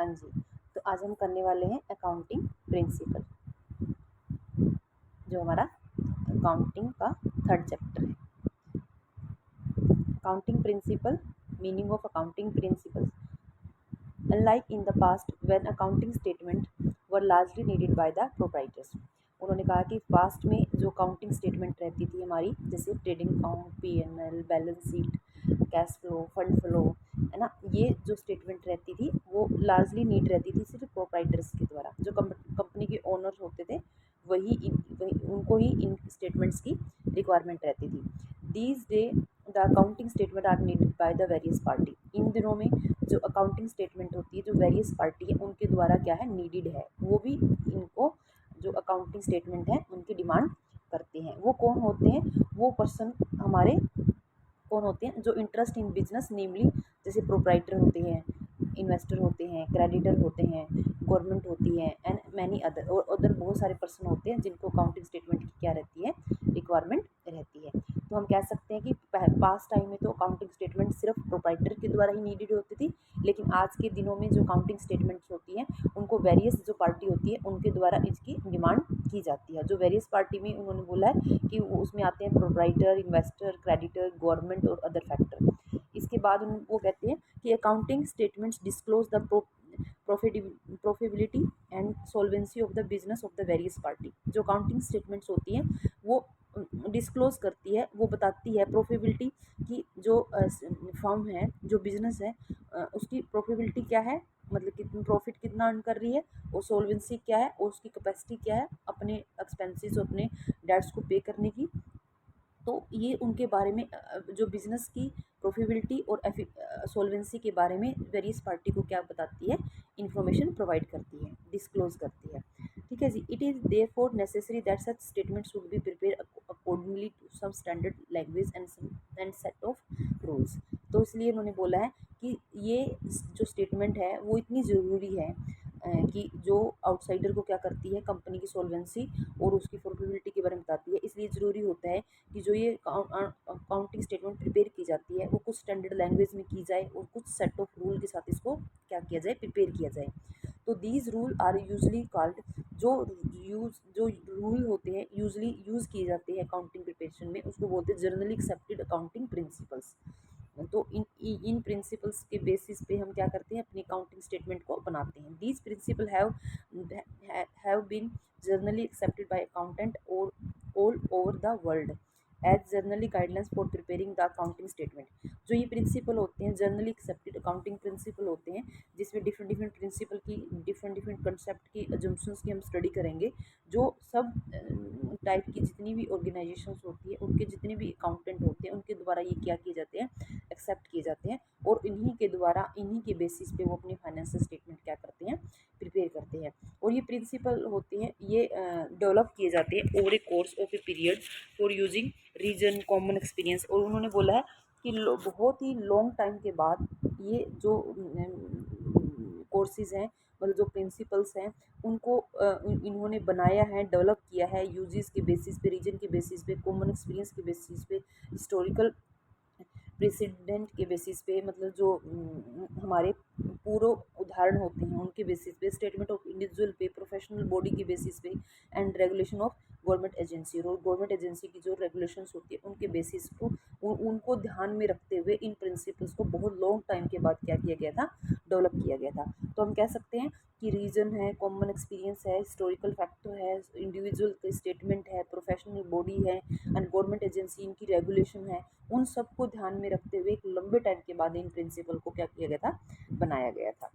हाँ जी, तो आज हम करने वाले हैं अकाउंटिंग प्रिंसिपल, जो हमारा अकाउंटिंग का थर्ड चैप्टर है। Accounting principle, meaning of accounting principles. Unlike in the past when accounting statements were largely needed by the proprietors, उन्होंने कहा कि पास्ट में जो अकाउंटिंग स्टेटमेंट रहती थी हमारी, जैसे trading account, PNL, balance sheet, cash flow, fund flow, है ना, ये जो स्टेटमेंट रहती थी वो लार्जली नीड रहती थी सिर्फ प्रोप्राइटर्स के द्वारा। जो कंपनी के ओनर होते थे वही उनको ही इन स्टेटमेंट्स की रिक्वायरमेंट रहती थी। These day the accounting statement are needed by the various party. इन दिनों में जो अकाउंटिंग स्टेटमेंट होती है, जो वेरियस पार्टी है उनके द्वारा क्या है, नीडेड है। वो भी इनको जो अकाउंटिंग स्टेटमेंट है उनकी डिमांड करते हैं। वो कौन होते हैं? वो पर्सन हमारे कौन होते हैं? जो इंटरेस्ट इन बिजनेस, नेमली जैसे प्रोप्राइटर होते हैं, इन्वेस्टर होते हैं, क्रेडिटर होते हैं, गवर्नमेंट होती है, एंड मैनी अदर, और अदर बहुत सारे पर्सन होते हैं जिनको अकाउंटिंग स्टेटमेंट की क्या रहती है, रिक्वायरमेंट रहती है। तो हम कह सकते हैं कि पास्ट टाइम में तो अकाउंटिंग स्टेटमेंट सिर्फ प्रोप्राइटर के द्वारा ही नीडेड होती थी, लेकिन आज के दिनों में जो अकाउंटिंग स्टेटमेंट्स होती हैं उनको वेरियस जो पार्टी होती है उनके द्वारा इसकी डिमांड की जाती है। जो वेरियस पार्टी में उन्होंने बोला है कि उसमें आते हैं प्रोप्राइटर, इन्वेस्टर, क्रेडिटर, गवर्नमेंट और अदर फैक्टर। इसके बाद वो कहते हैं कि accounting statements disclose the profitability and solvency of the business of the various party. जो अकाउंटिंग स्टेटमेंट्स होती हैं वो डिस्क्लोज करती है, वो बताती है प्रॉफिटेबिलिटी की, जो फर्म है, जो बिजनेस है, उसकी प्रॉफिटेबिलिटी क्या है, मतलब कितनी प्रॉफिट कितना अर्न कर रही है, और सोल्वेंसी क्या है, और उसकी कैपेसिटी क्या है अपने एक्सपेंसेस, अपने डेट्स को पे करने की। तो ये उनके बारे में जो बिजनेस की प्रॉफिटेबिलिटी और सोल्वेंसी के बारे में वेरियस पार्टी को क्या बताती है, इंफॉर्मेशन प्रोवाइड करती है, डिस्क्लोज करती है। ठीक है जी। It is therefore necessary that such statement should be prepare accordingly to some standard language and set of rules. तो इसलिए उन्होंने बोला है कि ये जो स्टेटमेंट है वो इतनी ज़रूरी है कि जो आउटसाइडर को क्या करती है, कंपनी की सोल्वेंसी और उसकी प्रॉफिटेबिलिटी के बारे में बताती है। इसलिए ज़रूरी होता है कि जो ये अकाउंटिंग स्टेटमेंट प्रिपेयर की जाती है वो कुछ स्टैंडर्ड लैंग्वेज में की जाए और कुछ सेट ऑफ रूल के साथ इसको क्या किया जाए, प्रिपेयर किया जाए। तो these rule are usually called, जो रूल होते हैं यूजली यूज़ किए जाते हैं अकाउंटिंग प्रिपरेशन में, उसको बोलते हैं जनरली एक्सेप्टेड अकाउंटिंग प्रिंसिपल्स। तो इन प्रिंसिपल्स के बेसिस पे हम क्या करते हैं, अपनी अकाउंटिंग स्टेटमेंट को बनाते हैं। These principle have been generally accepted by accountant और all over the world as generally guidelines for preparing the accounting statement. जो ये प्रिंसिपल होते हैं, जनरली एक्सेप्टेड अकाउंटिंग प्रिंसिपल होते हैं, जिसमें डिफरेंट डिफरेंट प्रिंसिपल की, डिफरेंट कंसेप्ट की, अजम्पशंस की हम स्टडी करेंगे। जो सब टाइप की जितनी भी ऑर्गेनाइजेशंस होती है, उनके जितने भी अकाउंटेंट होते हैं, उनके द्वारा ये क्या किए जाते हैं, एक्सेप्ट किए जाते हैं, और इन्हीं के द्वारा, इन्हीं के बेसिस पे वो अपनी फाइनेंशियल स्टेटमेंट क्या करते हैं, प्रिपेयर करते हैं। और ये प्रिंसिपल होते हैं, ये डेवलप किए जाते हैं over a course of a period for using reason common experience. और उन्होंने बोला है कि बहुत ही लॉन्ग टाइम के बाद ये जो कोर्सेज हैं, मतलब जो प्रिंसिपल्स हैं, उनको इन्होंने बनाया है, डेवलप किया है यूजेस के बेसिस पे, रीजन के बेसिस पे, कॉमन एक्सपीरियंस के बेसिस पे, हिस्टोरिकल प्रेसिडेंट के बेसिस पे, मतलब जो हमारे पूर्व उदाहरण होते हैं उनके बेसिस पे, स्टेटमेंट ऑफ इंडिविजुअल पे, प्रोफेशनल बॉडी के बेसिस पे, and regulation of government agency, और गवर्नमेंट एजेंसी की जो रेगुलेशंस होती है उनके बेसिस को उनको ध्यान में रखते हुए इन प्रिंसिपल्स को बहुत लॉन्ग टाइम के बाद क्या किया गया था, डेवलप किया गया था। तो हम कह सकते हैं कि रीजन है, कॉमन एक्सपीरियंस है, हिस्टोरिकल फैक्टर है, इंडिविजुअल स्टेटमेंट है, प्रोफेशनल बॉडी है, एंड गवर्नमेंट एजेंसी, इनकी रेगुलेशन है, उन सबको ध्यान में रखते हुए एक लंबे टाइम के बाद इन प्रिंसिपल को क्या किया गया था, बनाया गया था।